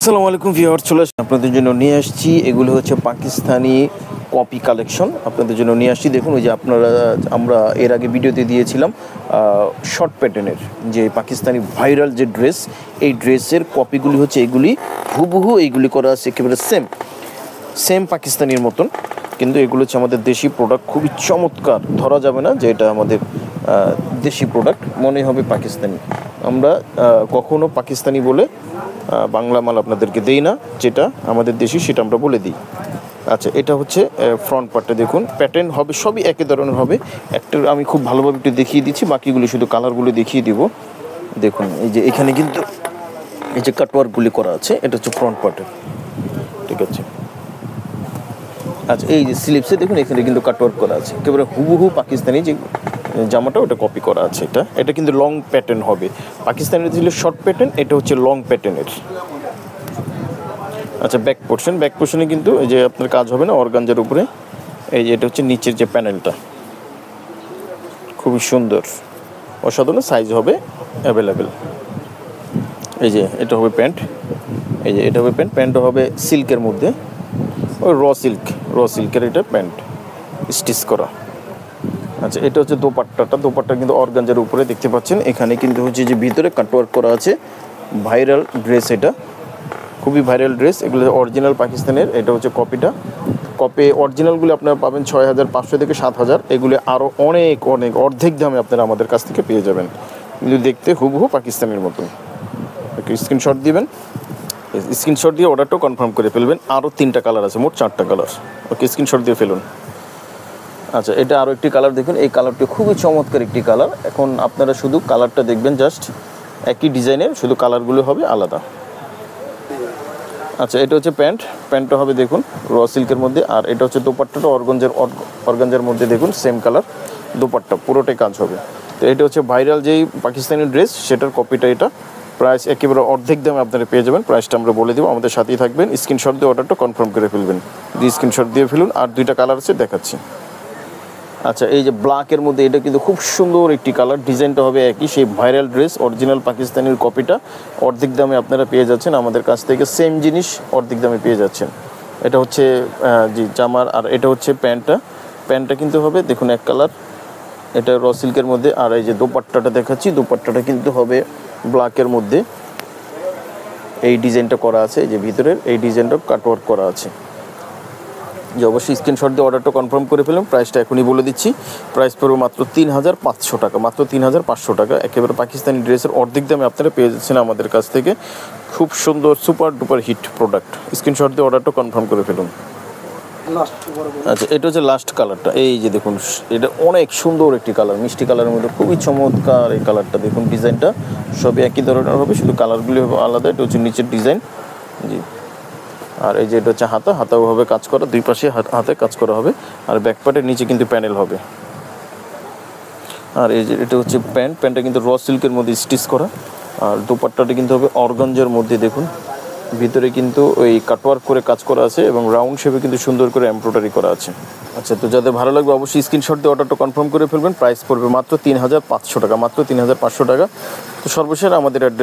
আসসালামু আলাইকুম ভিউয়ার, চলে আসছি আপনাদের জন্য নিয়ে আসছি। এগুলো হচ্ছে পাকিস্তানি কপি কালেকশন আপনাদের জন্য নিয়ে আসছি। দেখুন, ওই যে আমরা এর আগে ভিডিওতে দিয়েছিলাম শর্ট প্যাটার্নের যে পাকিস্তানি ভাইরাল যে ড্রেস, এই ড্রেসের কপিগুলি হচ্ছে এগুলি হুবহু এইগুলি করা আছে একেবারে সেম পাকিস্তানির মতন, কিন্তু এগুলো হচ্ছে আমাদের দেশি প্রোডাক্ট। খুবই চমৎকার, ধরা যাবে না যে এটা আমাদের দেশি প্রোডাক্ট, মনে হবে পাকিস্তানি। আমরা কখনো পাকিস্তানি বলে বাংলা মাল আপনাদেরকে দেই না, যেটা আমাদের দেশি সেটা আমরা বলে দিই। আচ্ছা, এটা হচ্ছে ফ্রন্ট পার্টটা। দেখুন, প্যাটার্ন হবে সবই একই ধরনের হবে। একটা আমি খুব ভালোভাবে একটু দেখিয়ে দিচ্ছি, বাকিগুলি শুধু কালারগুলো দেখিয়ে দিব। দেখুন, এই যে এখানে কিন্তু এই যে কাটওয়ার্কগুলি করা আছে, এটা হচ্ছে ফ্রন্ট পার্টের, ঠিক আছে। আচ্ছা, এই যে স্লিপসে দেখুন, এখানে কিন্তু কাটওয়ার্ক করা আছে একেবারে হুবহু পাকিস্তানি যে জামাটা, ওটা কপি করা আছে। এটা কিন্তু লং প্যাটার্ন হবে। পাকিস্তানের ছিল শর্ট প্যাটার্ন, এটা হচ্ছে লং প্যাটার্নের। আচ্ছা, ব্যাক পোর্শনে কিন্তু এই যে আপনার কাজ হবে না অর্গানজার উপরে। এই যে এটা হচ্ছে নিচের যে প্যানেলটা, খুবই সুন্দর, অসাধারণ। সাইজ হবে অ্যাভেলেবেল। এই যে এটা হবে প্যান্ট, এই যে এটা হবে প্যান্টটা হবে সিল্কের মধ্যে, ওই র সিল্কের এটা প্যান্ট স্টিচ করা। আচ্ছা, এটা হচ্ছে দোপাট্টা কিন্তু অর্গানজার উপরে দেখতে পাচ্ছেন। এখানে কিন্তু হচ্ছে যে ভিতরে কাটওয়ার্ক করা আছে। ভাইরাল ড্রেস, এটা খুবই ভাইরাল ড্রেস। এগুলো অরিজিনাল পাকিস্তানের, এটা হচ্ছে কপি অরিজিনালগুলো আপনারা পাবেন 6500 থেকে 7000। এগুলো আরও অনেক অর্ধেক দামে আপনারা আমাদের কাছ থেকে পেয়ে যাবেন, কিন্তু দেখতে হুবহু পাকিস্তানের মতন। একটু স্ক্রিনশট দিবেন, স্ক্রিনশট দিয়ে অর্ডারটাও কনফার্ম করে ফেলবেন। আরও 3টা কালার আছে, মোট 4টা কালার। ওকে, স্ক্রিনশট দিয়ে ফেলুন। আচ্ছা, এটা আরও একটি কালার দেখুন, এই কালারটি খুবই চমৎকার একটি কালার। এখন আপনারা শুধু কালারটা দেখবেন, জাস্ট একই ডিজাইনের, শুধু কালারগুলো হবে আলাদা। আচ্ছা, এটা হচ্ছে প্যান্টটা হবে দেখুন র সিল্কের মধ্যে, আর এটা হচ্ছে দোপাট্টাটা অর্গানজার মধ্যে। দেখুন সেম কালার, দোপাট্টা পুরোটাই কাজ হবে। তো এটা হচ্ছে ভাইরাল যেই পাকিস্তানি ড্রেস, সেটার কপিটা। এটা প্রাইস একেবারে অর্ধেক দামে আপনারা পেয়ে যাবেন। প্রাইসটা আমরা বলে দেবো, আমাদের সাথেই থাকবেন। স্ক্রিনশট দিয়ে অর্ডারটা কনফার্ম করে ফেলবেন। স্ক্রিনশট দিয়ে ফেলুন। আর 2টা কালার আছে, দেখাচ্ছি। আচ্ছা, এই যে ব্ল্যাকের মধ্যে, এটা কিন্তু খুব সুন্দর একটি কালার। ডিজাইনটা হবে একই, সেই ভাইরাল ড্রেস অরিজিনাল পাকিস্তানের কপিটা অর্ধেক দামে আপনারা পেয়ে যাচ্ছেন আমাদের কাছ থেকে। সেম জিনিস অর্ধেক দামে পেয়ে যাচ্ছেন। এটা হচ্ছে জামার, আর এটা হচ্ছে প্যান্টটা কিন্তু হবে দেখুন এক কালার, এটা র সিল্কের মধ্যে। আর এই যে দোপাট্টাটা দেখাচ্ছি, দোপাট্টাটা কিন্তু হবে ব্ল্যাকের মধ্যে। এই ডিজাইনটা করা আছে, এই যে ভিতরের এই ডিজাইনটা কাটওয়ার্ক করা আছে। যে অবশ্যই স্ক্রিনশট দিয়ে অর্ডারটা কনফার্ম করে ফেলুন। প্রাইসটা এখনই বলে দিচ্ছি, প্রাইস পড়বে মাত্র 3500 টাকা, মাত্র 3500 টাকা। একেবারে পাকিস্তানি ড্রেসের অর্ধেক দামে আপনারা পেয়ে যাচ্ছেন আমাদের কাছ থেকে। খুব সুন্দর super duper hit product. Screenshot দিয়ে অর্ডারটা কনফার্ম করে ফেলুন। আচ্ছা, এটা হচ্ছে লাস্ট কালারটা। এই যে দেখুন, এটা অনেক সুন্দর একটি কালার, মিষ্টি কালারের মধ্যে খুবই চমৎকার এই কালারটা। দেখুন ডিজাইনটা সবই একই ধরনের হবে, শুধু কালারগুলি হবে আলাদা। এটা হচ্ছে নিচের ডিজাইন, জি। আর এই যে এটা হচ্ছে হাতাও হবে কাজ করা, দুই পাশে হাতে কাজ করা হবে। আর ব্যাকপার্টের নিচে কিন্তু প্যানেল হবে। আর এই যে এটা হচ্ছে প্যান্টটা কিন্তু র সিল্কের মধ্যে স্টিচ করা। আর দোপাট্টাটা কিন্তু হবে অর্গানজার মধ্যে। দেখুন ভিতরে কিন্তু ওই কাটওয়ার্ক করে কাজ করা আছে, এবং রাউন্ড শেপে কিন্তু সুন্দর করে এমব্রয়ডারি করা আছে। আচ্ছা, তো যাদের ভালো লাগবে অবশ্যই স্ক্রিনশট দিয়ে অর্ডারটা কনফার্ম করে ফেলবেন। প্রাইস পড়বে মাত্র 3500 টাকা, মাত্র 3500 টাকা। তো সর্বশেষ আমাদের অ্যাড্রেস